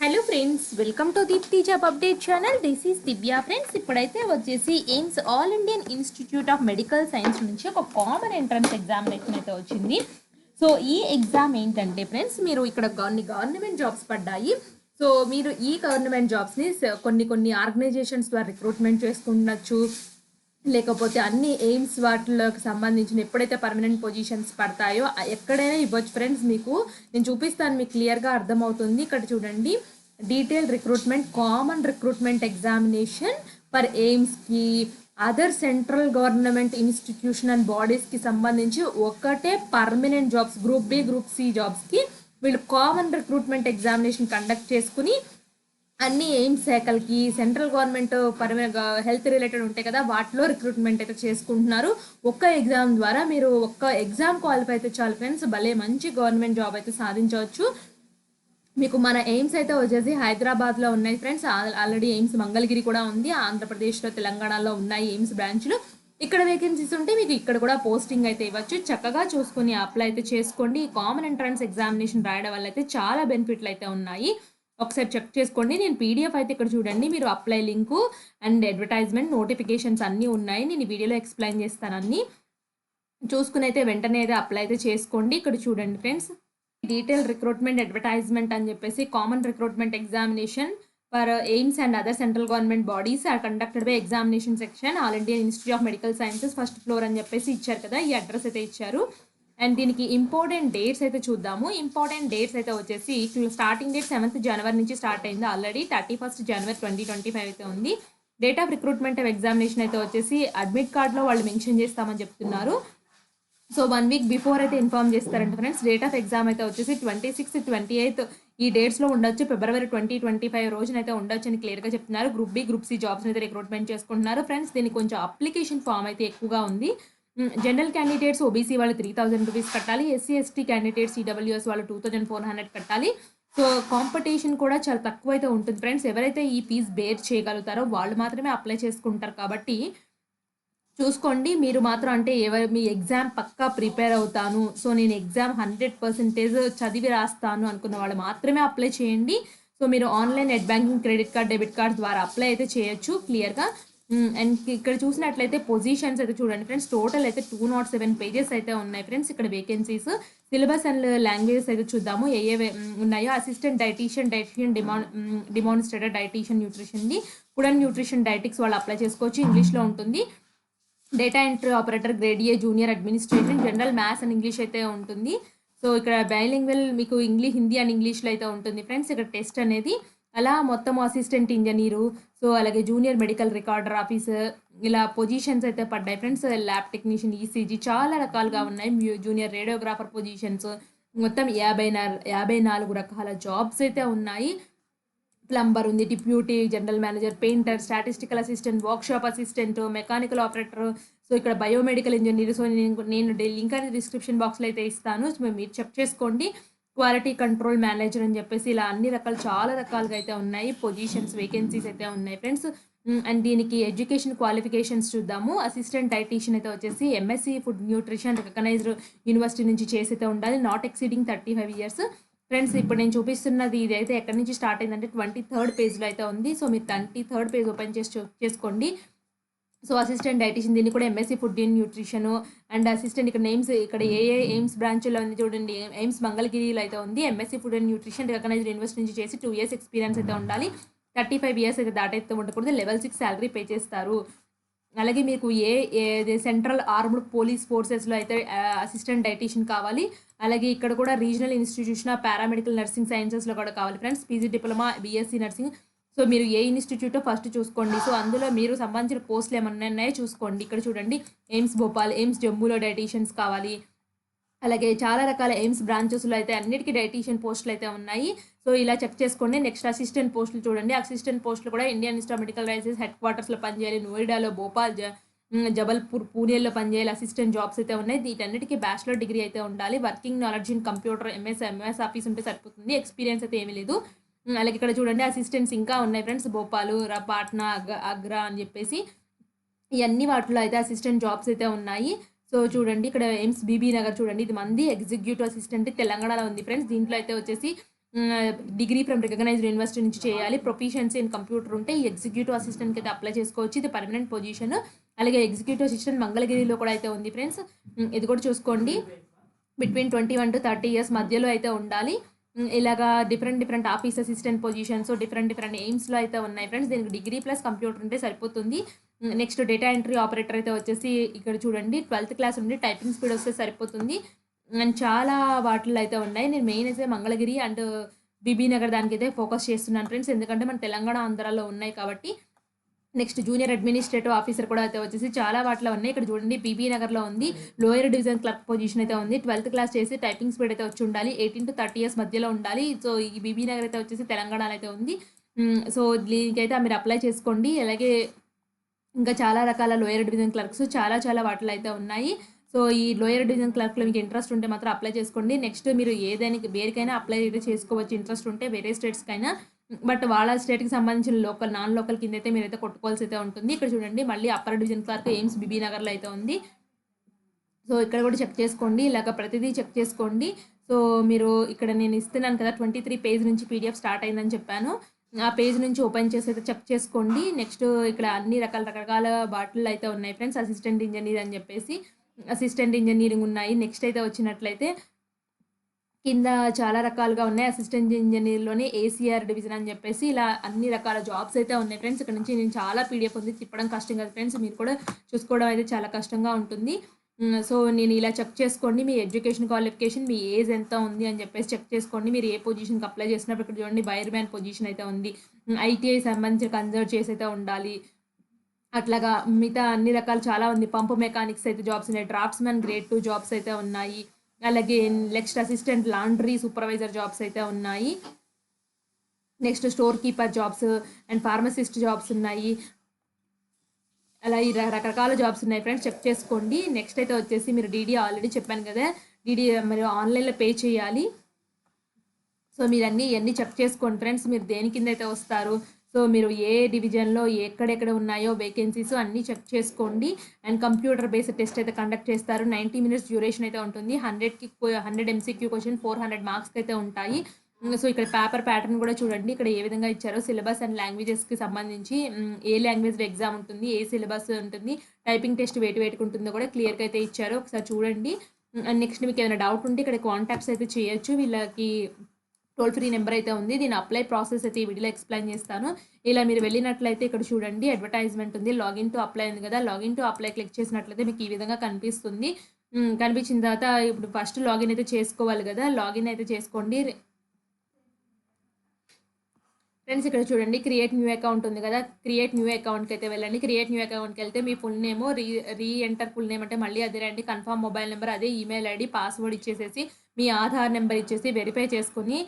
Hello friends, welcome to Deepthi job update channel. This is Divya friends. ఇప్పుడైతే వచ్చేసి AIIMS all Indian institute of medical science నుంచి ఒక common entrance examination అయితే వచ్చింది. So ఈ ఎగ్జామ్ ఏంటంటే ఫ్రెండ్స్, మీరు ఇక్కడ గవర్నమెంట్ జాబ్స్ పడ్డాయి. సో మీరు ఈ గవర్నమెంట్ జాబ్స్ని కొన్ని ఆర్గనైజేషన్స్ ద్వారా రిక్రూట్మెంట్ చేసుకుండొచ్చు, లేకపోతే అన్ని ఎయిమ్స్ వాటికి సంబంధించిన ఎప్పుడైతే పర్మనెంట్ పొజిషన్స్ పడతాయో ఎక్కడైనా ఇవ్వచ్చు ఫ్రెండ్స్. మీకు నేను చూపిస్తాను, మీకు క్లియర్గా అర్థమవుతుంది. ఇక్కడ చూడండి, detail recruitment common recruitment examination for ఎయిమ్స్కి other central government institution and బాడీస్కి సంబంధించి ఒకటే permanent jobs, group B group C జాబ్స్కి వీళ్ళు కామన్ రిక్రూట్మెంట్ ఎగ్జామినేషన్ కండక్ట్ చేసుకుని అన్ని ఎయిమ్స్ శాఖలకి సెంట్రల్ గవర్నమెంట్ హెల్త్ రిలేటెడ్ ఉంటాయి కదా, వాటిలో రిక్రూట్మెంట్ అయితే చేసుకుంటున్నారు. ఒక్క ఎగ్జామ్ ద్వారా మీరు ఒక్క ఎగ్జామ్ క్వాలిఫై అయితే చాలు ఫ్రెండ్స్, భలే మంచి గవర్నమెంట్ జాబ్ అయితే సాధించవచ్చు. మీకు మన ఎయిమ్స్ అయితే వచ్చేసి హైదరాబాద్లో ఉన్నాయి ఫ్రెండ్స్. ఆల్రెడీ ఎయిమ్స్ మంగళగిరి కూడా ఉంది, ఆంధ్రప్రదేశ్లో తెలంగాణలో ఉన్నాయి ఎయిమ్స్ బ్రాంచ్లు. ఇక్కడ వేకెన్సీస్ ఉంటే మీకు ఇక్కడ కూడా పోస్టింగ్ అయితే ఇవ్వచ్చు. చక్కగా చూసుకొని అప్లై అయితే చేసుకోండి. ఈ కామన్ ఎంట్రన్స్ ఎగ్జామినేషన్ రాయడం వల్ల అయితే చాలా బెనిఫిట్లు అయితే ఉన్నాయి. ఒకసారి చెక్ చేసుకోండి. నేను పీడిఎఫ్ అయితే ఇక్కడ చూడండి, మీరు apply link and advertisement notifications అన్నీ ఉన్నాయి. నేను ఈ వీడియోలో ఎక్స్ప్లెయిన్ చేస్తాను. అన్నీ చూసుకుని అయితే వెంటనే అయితే అప్లై అయితే చేసుకోండి. ఇక్కడ చూడండి ఫ్రెండ్స్, డీటెయిల్ రిక్రూట్మెంట్ అడ్వర్టైజ్మెంట్ అని చెప్పేసి common recruitment examination for AIIMS and other central government bodies are conducted by examination section all Indian institute of medical sciences first floor అని చెప్పేసి ఇచ్చారు కదా, ఈ అడ్రస్ అయితే ఇచ్చారు. అండ్ దీనికి ఇంపార్టెంట్ డేట్స్ అయితే చూద్దాము. ఇంపార్టెంట్ డేట్స్ అయితే వచ్చేసి స్టార్టింగ్ డేట్ 7th జనవరి నుంచి స్టార్ట్ అయింది. ఆల్రెడీ 31st జనవరి 2025 అయితే ఉంది. Date of recruitment of examination అయితే వచ్చేసి అడ్మిట్ కార్డ్లో వాళ్ళు మెన్షన్ చేస్తామని చెప్తున్నారు. సో 1 వీక్ బిఫోర్ అయితే ఇన్ఫార్మ్ చేస్తారంట ఫ్రెండ్స్. డేట్ ఆఫ్ ఎగ్జామ్ అయితే వచ్చేసి 26th 28th ఈ డేట్స్లో ఉండొచ్చు. ఫిబ్రవరి 2025 రోజునైతే ఉండొచ్చు అని క్లియర్గా చెప్తున్నారు. Group B group C jobs అయితే రిక్రూట్మెంట్ చేసుకుంటున్నారు ఫ్రెండ్స్. దీనికి కొంచెం అప్లికేషన్ ఫామ్ అయితే ఎక్కువగా ఉంది. జనరల్ క్యాండిడేట్స్ ఓబీసీ వాళ్ళు 3000 రూపీస్ కట్టాలి. ఎస్సీ ఎస్టీ క్యాండిడేట్స్ ఈడబ్ల్యూఎస్ వాళ్ళు 2400 కట్టాలి. సో కాంపిటీషన్ కూడా చాలా తక్కువ అయితే ఉంటుంది ఫ్రెండ్స్. ఎవరైతే ఈ ఫీజ్ బేర్ చేయగలుగుతారో వాళ్ళు మాత్రమే అప్లై చేసుకుంటారు. కాబట్టి చూసుకోండి, మీరు మాత్రం అంటే మీ ఎగ్జామ్ పక్కా ప్రిపేర్ అవుతాను, సో నేను ఎగ్జామ్ 100% చదివి రాస్తాను అనుకున్న వాళ్ళు మాత్రమే అప్లై చేయండి. సో మీరు online net banking, credit card, debit card ద్వారా అప్లై అయితే చేయొచ్చు క్లియర్గా. అండ్ ఇక్కడ చూసినట్లయితే పొజిషన్స్ అయితే చూడండి ఫ్రెండ్స్, టోటల్ అయితే 207 పేజెస్ అయితే ఉన్నాయి ఫ్రెండ్స్. ఇక్కడ వేకెన్సీస్, సిలబస్ అండ్ లాంగ్వేజెస్ అయితే చూద్దాము ఏ ఉన్నాయో. అసిస్టెంట్ డైటీషియన్, డిమాన్స్ట్రేటర్ డైటీషియన్, న్యూట్రిషన్ది ఫుడ్ అండ్ న్యూట్రిషన్ డైటిక్స్ వాళ్ళు అప్లై చేసుకోవచ్చు, ఇంగ్లీష్లో ఉంటుంది. Data entry operator grade A junior administration, general maths and English అయితే ఉంటుంది. సో ఇక్కడ బైలింగ్వల్ మీకు హిందీ అండ్ ఇంగ్లీష్లో అయితే ఉంటుంది ఫ్రెండ్స్. ఇక్కడ టెస్ట్ అనేది అలా మొత్తం అసిస్టెంట్ ఇంజనీరు, సో అలాగే జూనియర్ మెడికల్ రికార్డర్ ఆఫీసర్, ఇలా పొజిషన్స్ అయితే పడ్డాయి ఫ్రెండ్స్. ల్యాబ్ టెక్నీషియన్, ఈసీజీ చాలా రకాలుగా ఉన్నాయి. జూనియర్ రేడియోగ్రాఫర్ పొజిషన్స్ మొత్తం 54 రకాల జాబ్స్ అయితే ఉన్నాయి. ప్లంబర్ ఉంది, deputy general manager, painter, statistical assistant, workshop assistant, mechanical operator, so ఇక్కడ బయోమెడికల్ ఇంజనీర్. సో నేను లింక్ అనేది డిస్క్రిప్షన్ బాక్స్లో అయితే ఇస్తాను, సో మీరు చెక్ చేసుకోండి. క్వాలిటీ కంట్రోల్ మేనేజర్ అని చెప్పేసి ఇలా అన్ని రకాలు చాలా రకాలుగా అయితే ఉన్నాయి. పొజిషన్స్, వేకెన్సీస్ అయితే ఉన్నాయి ఫ్రెండ్స్. అండ్ దీనికి ఎడ్యుకేషన్ క్వాలిఫికేషన్స్ చూద్దాము. అసిస్టెంట్ డైటీషియన్ అయితే వచ్చేసి MSc food nutrition recognised university నుంచి చేసి అయితే ఉండాలి, నాట్ ఎక్సీడింగ్ 35 years ఫ్రెండ్స్. ఇప్పుడు నేను చూపిస్తున్నది ఇది అయితే ఎక్కడి నుంచి స్టార్ట్ అయిందంటే 23rd పేజ్లో అయితే ఉంది. సో మీరు 23rd పేజ్ ఓపెన్ చేసి చేసుకోండి. సో అసిస్టెంట్ డైటీషియన్, దీన్ని కూడా MSc food and nutrition and assistant. ఇక్కడ నేమ్స్ ఇక్కడ ఏ ఎయిమ్స్ బ్రాంచ్లో ఉంది చూడండి. ఎయిమ్స్ మంగళగిరిలో అయితే ఉంది. MSc food and nutrition recognised university నుంచి చేసి 2 years ఎక్స్పీరియన్స్ అయితే ఉండాలి. 35 years అయితే దాటైతే ఉండకూడదు. level 6 శాలరీ పే చేస్తారు. అలాగే మీకు సెంట్రల్ ఆర్మ్డ్ పోలీస్ ఫోర్సెస్లో అయితే అసిస్టెంట్ డైటీషియన్ కావాలి. అలాగే ఇక్కడ కూడా regional institution of paramedical nursing సైన్సెస్లో కూడా కావాలి friends. PG diploma, BSc nursing. So మీరు ఏ ఇన్స్టిట్యూటో ఫస్ట్ చూసుకోండి. సో అందులో మీరు సంబంధించిన పోస్టులు ఏమన్నా ఉన్నాయో చూసుకోండి. ఇక్కడ చూడండి, ఎయిమ్స్ భోపాల్, ఎయిమ్స్ జమ్మూలో డైటీషియన్స్ కావాలి. అలాగే చాలా రకాల ఎయిమ్స్ బ్రాంచెస్లో అయితే అన్నిటికీ డైటీషియన్ పోస్టులు అయితే ఉన్నాయి. సో ఇలా చెక్ చేసుకోండి. నెక్స్ట్ అసిస్టెంట్ పోస్టులు చూడండి. అసిస్టెంట్ పోస్టులు కూడా Indian institute of medical sciences head క్వార్టర్స్లో పనిచేయాలి. నోయిడాలో, భోపాల్, జబల్పూర్, పూణేలో పనిచేయాలి. అసిస్టెంట్ జాబ్స్ అయితే ఉన్నాయి. వీటన్నిటికీ బ్యాచిలర్ డిగ్రీ అయితే ఉండాలి. Working knowledge in computer, MS office ఉంటే సరిపోతుంది. ఎక్స్పీరియన్స్ అయితే ఏమీ లేదు. అలాగే ఇక్కడ చూడండి, అసిస్టెంట్స్ ఇంకా ఉన్నాయి ఫ్రెండ్స్. భోపాల్, పాట్నా, ఆగ్రా అని చెప్పేసి ఇవన్నీ వాటిలో అయితే అసిస్టెంట్ జాబ్స్ అయితే ఉన్నాయి. సో చూడండి, ఇక్కడ ఎయిమ్స్ బీబీ నగర్ చూడండి, ఇది మంది ఎగ్జిక్యూటివ్ అసిస్టెంట్ తెలంగాణలో ఉంది ఫ్రెండ్స్. దీంట్లో అయితే వచ్చేసి డిగ్రీ ఫ్రమ్ రికగ్నైజ్డ్ యూనివర్సిటీ నుంచి చేయాలి, ప్రొఫిషియన్సీ ఇన్ కంప్యూటర్ ఉంటే ఈ ఎగ్జిక్యూటివ్ అసిస్టెంట్కి అయితే అప్లై చేసుకోవచ్చు. ఇది పర్మనెంట్ పొజిషన్. అలాగే ఎగ్జిక్యూటివ్ అసిస్టెంట్ మంగళగిరిలో కూడా అయితే ఉంది ఫ్రెండ్స్. ఇది కూడా చూసుకోండి. బిట్వీన్ 21 to 30 years మధ్యలో అయితే ఉండాలి. ఇలాగా different office assistant positions different ఎయిమ్స్లో అయితే ఉన్నాయి ఫ్రెండ్స్. దీనికి డిగ్రీ ప్లస్ కంప్యూటర్ ఉంటే సరిపోతుంది. నెక్స్ట్ డేటా ఎంట్రీ ఆపరేటర్ అయితే వచ్చేసి ఇక్కడ చూడండి 12th క్లాస్ నుండి టైపింగ్ స్పీడ్ వస్తే సరిపోతుంది. అండ్ చాలా వాటిల్లో అయితే ఉన్నాయి. నేను మెయిన్ అయితే మంగళగిరి అండ్ బీబీ నగర్ దానికైతే ఫోకస్ చేస్తున్నాను ఫ్రెండ్స్, ఎందుకంటే మన తెలంగాణ ఆంధ్రాలో ఉన్నాయి కాబట్టి. నెక్స్ట్ జూనియర్ అడ్మినిస్ట్రేటివ్ ఆఫీసర్ కూడా అయితే వచ్చేసి చాలా వాటిలో ఉన్నాయి. ఇక్కడ చూడండి బీబీ నగర్లో ఉంది, లోయర్ డివిజన్ క్లర్క్ పొజిషన్ అయితే ఉంది. 12th క్లాస్ చేసి టైపింగ్ స్పీడ్ అయితే వచ్చి ఉండాలి, 18 to 30 years మధ్యలో ఉండాలి. సో ఈ బీబీ నగర్ అయితే వచ్చేసి తెలంగాణలో అయితే ఉంది. సో దీనికైతే మీరు అప్లై చేసుకోండి. అలాగే ఇంకా చాలా రకాల లోయర్ డివిజన్ క్లర్క్స్ చాలా వాటిలో అయితే ఉన్నాయి. సో ఈ లోయర్ డివిజన్ క్లర్క్లో మీకు ఇంట్రెస్ట్ ఉంటే మాత్రం అప్లై చేసుకోండి. నెక్స్ట్ మీరు వేరికైనా అప్లై అయితే చేసుకోవచ్చు ఇంట్రెస్ట్ ఉంటే, వేరే స్టేట్స్కైనా. బట్ వాళ్ళ స్టేట్కి సంబంధించిన నాన్ లోకల్ కింద అయితే మీరైతే కొట్టుకోవాల్సి అయితే ఉంటుంది. ఇక్కడ చూడండి మళ్ళీ upper division clerk AIIMS BB నగర్లో అయితే ఉంది. సో ఇక్కడ కూడా చెక్ చేసుకోండి, ఇలాగ ప్రతిదీ చెక్ చేసుకోండి. సో మీరు ఇక్కడ నేను ఇస్తున్నాను కదా 23 పేజ్ నుంచి పీడిఎఫ్ స్టార్ట్ అయిందని చెప్పాను, ఆ పేజ్ నుంచి ఓపెన్ చేసి అయితే చెక్ చేసుకోండి. నెక్స్ట్ ఇక్కడ అన్ని రకరకాల బాటిల్ అయితే ఉన్నాయి ఫ్రెండ్స్. అసిస్టెంట్ ఇంజనీర్ అని చెప్పేసి అసిస్టెంట్ ఇంజనీరింగ్ ఉన్నాయి. నెక్స్ట్ అయితే వచ్చినట్లయితే కింద చాలా రకాలుగా ఉన్నాయి. అసిస్టెంట్ ఇంజనీర్లోనే ఏసీఆర్ డివిజన్ అని చెప్పేసి ఇలా అన్ని రకాల జాబ్స్ అయితే ఉన్నాయి ఫ్రెండ్స్. ఇక్కడ నుంచి నేను చాలా పీడిఎఫ్ ఉంది, తిప్పడం కష్టం కదా ఫ్రెండ్స్, మీరు కూడా చూసుకోవడం అయితే చాలా కష్టంగా ఉంటుంది. సో నేను ఇలా చెక్ చేసుకోండి, మీ ఎడ్యుకేషన్ క్వాలిఫికేషన్, మీ ఏజ్ ఎంత ఉంది అని చెప్పేసి చెక్ చేసుకోండి. మీరు ఏ పొజిషన్కి అప్లై చేసినప్పుడు ఇక్కడ చూడండి వైర్ మ్యాన్ పొజిషన్ అయితే ఉంది, ఐటీఐ సంబంధించి కన్సల్ట్ చేసి అయితే ఉండాలి. అట్లాగా మిగతా అన్ని రకాలు చాలా ఉంది. పంపు మెకానిక్స్ అయితే జాబ్స్ ఉన్నాయి, డ్రాఫ్ట్స్ మ్యాన్ గ్రేడ్ 2 జాబ్స్ అయితే ఉన్నాయి. అలాగే next assistant laundry supervisor jobs అయితే ఉన్నాయి. Next store keeper jobs and pharmacist jobs ఉన్నాయి. అలా ఈ రకరకాల జాబ్స్ ఉన్నాయి ఫ్రెండ్స్, చెక్ చేసుకోండి. నెక్స్ట్ అయితే వచ్చేసి మీరు డీడీ ఆల్రెడీ చెప్పాను కదా, డీడీ మీరు ఆన్లైన్లో పే చేయాలి. సో మీరు ఇవన్నీ చెక్ చేసుకోండి ఫ్రెండ్స్, మీరు దేని కింద అయితే వస్తారు. సో మీరు ఏ డివిజన్లో ఎక్కడెక్కడ ఉన్నాయో వేకెన్సీస్ అన్నీ చెక్ చేసుకోండి. అండ్ కంప్యూటర్ బేస్డ్ టెస్ట్ అయితే కండక్ట్ చేస్తారు. 90 minutes డ్యూరేషన్ అయితే ఉంటుంది. 100 MCQ క్వశ్చన్ 400 మార్క్స్కి అయితే ఉంటాయి. సో ఇక్కడ పేపర్ ప్యాటర్న్ కూడా చూడండి, ఇక్కడ ఏ విధంగా ఇచ్చారో సిలబస్ అండ్ లాంగ్వేజెస్కి సంబంధించి ఏ లాంగ్వేజ్లో ఎగ్జామ్ ఉంటుంది, ఏ సిలబస్ ఉంటుంది, టైపింగ్ టెస్ట్ వేటికి ఉంటుందో కూడా క్లియర్గా అయితే ఇచ్చారు, ఒకసారి చూడండి. అండ్ నెక్స్ట్ మీకు ఏమైనా డౌట్ ఉంటే ఇక్కడ కాంటాక్ట్స్ అయితే చేయొచ్చు. వీళ్ళకి టోల్ ఫ్రీ నెంబర్ అయితే ఉంది. దీని అప్లై ప్రాసెస్ అయితే ఈ వీడియోలో ఎక్స్ప్లెయిన్ చేస్తాను. ఇలా మీరు వెళ్ళినట్లయితే ఇక్కడ చూడండి అడ్వర్టైజ్మెంట్ ఉంది, లాగిన్ టు అప్లై ఉంది కదా, లాగిన్ టు అప్లై క్లిక్ చేసినట్లయితే మీకు ఈ విధంగా కనిపిస్తుంది. కనిపించిన తర్వాత ఇప్పుడు ఫస్ట్ లాగిన్ అయితే చేసుకోవాలి కదా, లాగిన్ అయితే చేసుకోండి ఫ్రెండ్స్. ఇక్కడ చూడండి క్రియేట్ న్యూ అకౌంట్ ఉంది కదా, క్రియేట్ న్యూ అకౌంట్కి అయితే వెళ్ళండి. క్రియేట్ న్యూ అకౌంట్కి వెళ్తే మీ full name re enter full name అంటే మళ్ళీ అదే రండి, కన్ఫర్మ్ మొబైల్ నెంబర్, అదే ఈమెయిల్ ఐడి, పాస్వర్డ్ ఇచ్చేసేసి మీ ఆధార్ నెంబర్ ఇచ్చేసి వెరిఫై చేసుకుని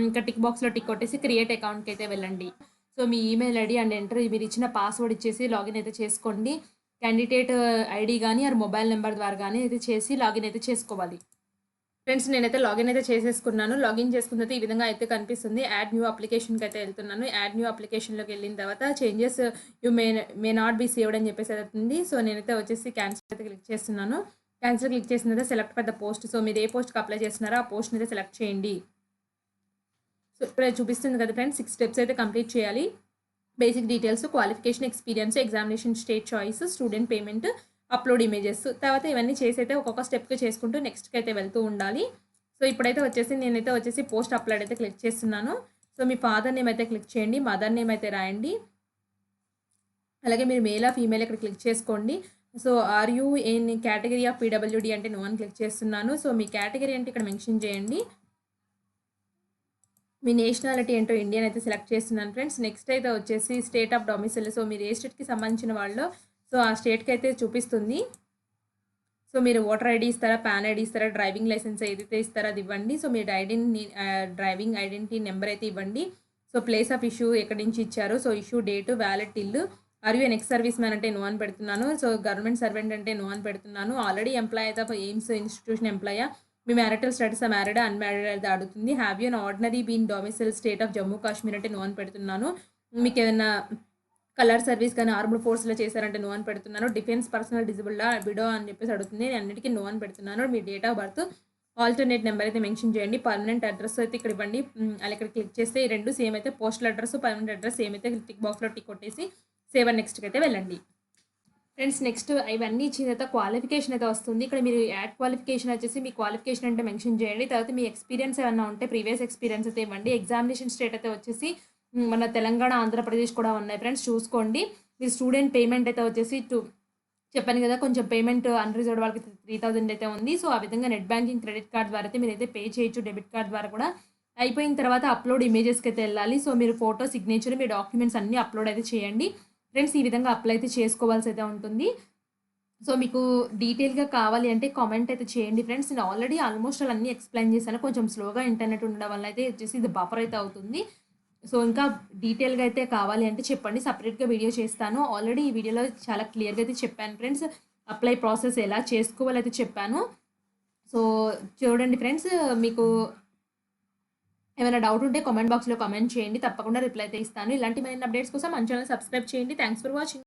ఇంకా టిక్ బాక్స్లో టిక్ కొట్టేసి క్రియేట్ అకౌంట్కి అయితే వెళ్ళండి. So me email ID and enter మీరు ఇచ్చిన పాస్వర్డ్ ఇచ్చేసి లాగిన్ అయితే చేసుకోండి. క్యాండిడేట్ ఐడి కానీ ఆర్ మొబైల్ నెంబర్ ద్వారా కానీ అయితే చేసి లాగిన్ అయితే చేసుకోవాలి ఫ్రెండ్స్. నేనైతే లాగిన్ అయితే చేసేసుకున్నాను. లాగిన్ చేసుకున్న తర్వాత ఈ విధంగా అయితే కనిపిస్తుంది. యాడ్ న్యూ అప్లికేషన్కి అయితే వెళ్తున్నాను. యాడ్ న్యూ అప్లికేషన్లోకి వెళ్ళిన తర్వాత changes you may not be saved అని చెప్పేసి అవుతుంది. సో నేనైతే వచ్చేసి క్యాన్సిల్ అయితే క్లిక్ చేస్తున్నాను. క్యాన్సిల్ క్లిక్ చేసిన తర్వాత select for the post. So మీరు ఏ పోస్ట్కి అప్లై చేస్తున్నారో ఆ పోస్ట్ని అయితే సెలెక్ట్ చేయండి. సో ఇక్కడ చూపిస్తుంది కదా ఫ్రెండ్స్, 6 steps అయితే కంప్లీట్ చేయాలి. Basic details, qualification, experience, examination state choice, student payment, upload images. తర్వాత ఇవన్నీ చేసి అయితే ఒక్కొక్క స్టెప్కి చేసుకుంటూ నెక్స్ట్కి అయితే వెళ్తూ ఉండాలి. సో ఇప్పుడైతే వచ్చేసి నేనైతే వచ్చేసి పోస్ట్ అప్లోడ్ అయితే క్లిక్ చేస్తున్నాను. సో మీ ఫాదర్ నేమ్ అయితే క్లిక్ చేయండి, మదర్ నేమ్ అయితే రాయండి. అలాగే మీరు మేల్ ఆఫ్ ఫీమేల్ ఇక్కడ క్లిక్ చేసుకోండి. So are you in category of PWD అంటే నో అని క్లిక్ చేస్తున్నాను. సో మీ కేటగిరీ అంటే ఇక్కడ మెన్షన్ చేయండి. మీ నేషనాలిటీ ఏంటో ఇండియన్ అయితే సెలెక్ట్ చేస్తున్నాను ఫ్రెండ్స్. నెక్స్ట్ అయితే వచ్చేసి స్టేట్ ఆఫ్ డొమిసైల్. సో మీరు ఏ స్టేట్కి సంబంధించిన వాళ్ళు సో ఆ స్టేట్కి అయితే చూపిస్తుంది. సో మీరు ఓటర్ ఐడి ఇస్తారా, పాన్ ఐడి ఇస్తారా, డ్రైవింగ్ లైసెన్స్ ఏదైతే ఇస్తారో అది ఇవ్వండి. సో మీరు డ్రైవింగ్ ఐడెంటిటీ నెంబర్ అయితే ఇవ్వండి. సో ప్లేస్ ఆఫ్ ఇష్యూ ఎక్కడి నుంచి ఇచ్చారు, so issue date, valid till. Are you ex service man అంటే నో అని పెడుతున్నాను. సో గవర్నమెంట్ సర్వెంట్ అంటే నో అని పెడుతున్నాను. ఆల్రెడీ ఎంప్లాయ్ అయితే ఎయిమ్స్ ఇన్స్టిట్యూషన్ ఎంప్లాయా, మీ మ్యారిటల్ స్టేటస్ మ్యారీడా అన్మ్యారీడ్ అయితే అడుగుతుంది. Have you ordinary been domicile state of Jammu Kashmir అంటే నో అని పెడుతున్నాను. మీకు ఏదైనా కలర్ సర్వీస్ కానీ ఆర్మ్డ్ ఫోర్స్లో చేశారంటే నో అని పెడుతున్నాను. డిఫెన్స్ పర్సనల్ డిజబుల్డా విడో అని చెప్పేసి అడుగుతుంది, నేను అన్నిటికీ నో అని పెడుతున్నాను. మీ date of birth alternate number అయితే మెన్షన్ చేయండి. పర్మనెంట్ అడ్రస్ అయితే ఇక్కడ ఇవ్వండి. అలా ఇక్కడ క్లిక్ చేస్తే ఈ 2 సేమ్ అయితే postal address, permanent address same అయితే టిక్ బాక్స్‌లో టిక్ కొట్టేసి సేవ్ అండ్ నెక్స్ట్‌కి అయితే వెళ్ళండి. ఫ్రెండ్స్ నెక్స్ట్ ఇవన్నీ ఇచ్చిన తర్వాత క్వాలిఫికేషన్ అయితే వస్తుంది. ఇక్కడ మీరు యాడ్ క్వాలిఫికేషన్ వచ్చేసి మీ క్వాలిఫికేషన్ అంటే మెన్షన్ చేయండి. తర్వాత మీ ఎక్స్పీరియన్స్ ఏమన్నా ఉంటే ప్రీవియస్ ఎక్స్పీరియన్స్ అయితే ఇవ్వండి. ఎగ్జామినేషన్ స్టేట్ అయితే వచ్చేసి మన తెలంగాణ, ఆంధ్రప్రదేశ్ కూడా ఉన్నాయి ఫ్రెండ్స్ చూసుకోండి. మీ స్టూడెంట్ పేమెంట్ అయితే వచ్చేసి చెప్పాను కదా కొంచెం పేమెంట్ అన్రిజర్వ్డ్ వాళ్ళకి 3000 అయితే ఉంది. సో ఆ విధంగా నెట్ బ్యాంకింగ్, క్రెడిట్ కార్డ్ ద్వారా అయితే మీరైతే పే చేయొచ్చు. డెబిట్ కార్డ్ ద్వారా కూడా అయిపోయిన తర్వాత అప్లోడ్ ఇమేజెస్కి అయితే వెళ్ళాలి. సో మీరు ఫోటో, సిగ్నేచర్, మీ డాక్యుమెంట్స్ అన్నీ అప్లోడ్ అయితే చేయండి ఫ్రెండ్స్. ఈ విధంగా అప్లై అయితే చేసుకోవాల్సి అయితే ఉంటుంది. సో మీకు డీటెయిల్‌గా కావాలి అంటే కామెంట్ అయితే చేయండి ఫ్రెండ్స్. నేను ఆల్రెడీ ఆల్మోస్ట్ ఆల్ అన్నీ ఎక్స్‌ప్లెయిన్ చేశాను. కొంచెం స్లోగా ఇంటర్నెట్ ఉండడం వల్ల అయితే వచ్చేసి ఇది బఫర్ అయితే అవుతుంది. సో ఇంకా డీటెయిల్‌గా అయితే కావాలి అంటే చెప్పండి. సెపరేట్‌గా వీడియో చేస్తాను. ఆల్రెడీ ఈ వీడియోలో చాలా క్లియర్‌గా అయితే చెప్పాను ఫ్రెండ్స్. అప్లై ప్రాసెస్ ఎలా చేసుకోవాలో అయితే చెప్పాను. సో చూడండి ఫ్రెండ్స్, మీకు ఏమైనా డౌట్ ఉంటే కామెంట్ బాక్స్‌లో కామెంట్ చేయండి. తప్పకుండా రిప్లై అయితే ఇస్తాను. ఇలాంటి మరిన్ని అప్డేట్స్ కోసం మన ఛానెల్ సబ్స్క్రైబ్ చేయండి. Thanks for watching.